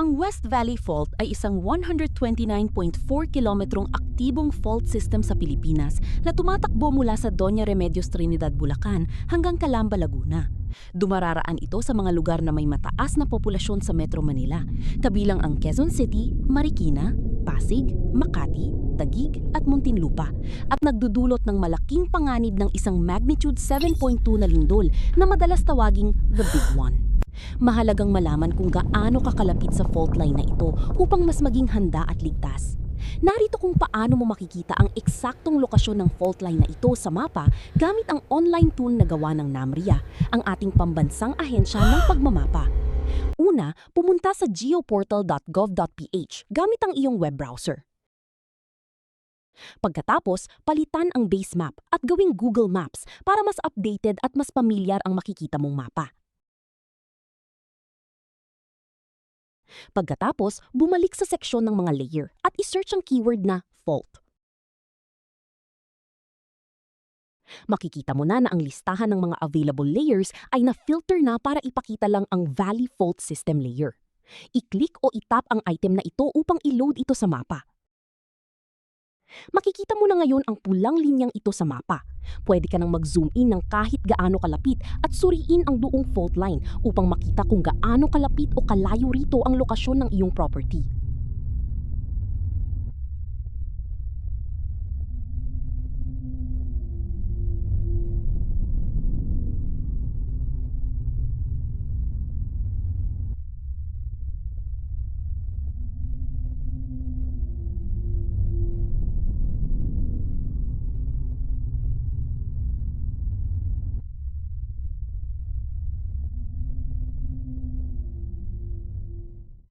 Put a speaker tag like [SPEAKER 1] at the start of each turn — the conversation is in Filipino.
[SPEAKER 1] Ang West Valley Fault ay isang 129.4 kilometrong aktibong fault system sa Pilipinas na tumatakbo mula sa Doña Remedios Trinidad, Bulacan hanggang Calamba, Laguna. Dumararaan ito sa mga lugar na may mataas na populasyon sa Metro Manila, kabilang ang Quezon City, Marikina, Pasig, Makati, Taguig at Muntinlupa, at nagdudulot ng malaking panganib ng isang magnitude 7.2 na lindol na madalas tawaging the Big One. Mahalagang malaman kung gaano kakalapit sa fault line na ito upang mas maging handa at ligtas. Narito kung paano mo makikita ang eksaktong lokasyon ng fault line na ito sa mapa gamit ang online tool na gawa ng NAMRIA, ang ating pambansang ahensya ng pagmamapa. Una, pumunta sa geoportal.gov.ph gamit ang iyong web browser. Pagkatapos, palitan ang base map at gawing Google Maps para mas updated at mas pamilyar ang makikita mong mapa. Pagkatapos, bumalik sa seksyon ng mga layer at isearch ang keyword na fault. Makikita mo na ang listahan ng mga available layers ay na-filter na para ipakita lang ang Valley Fault System layer. I-click o itap ang item na ito upang i-load ito sa mapa. Makikita mo na ngayon ang pulang linyang ito sa mapa. Pwede ka nang mag-zoom in ng kahit gaano kalapit at suriin ang buong fault line upang makita kung gaano kalapit o kalayo rito ang lokasyon ng iyong property.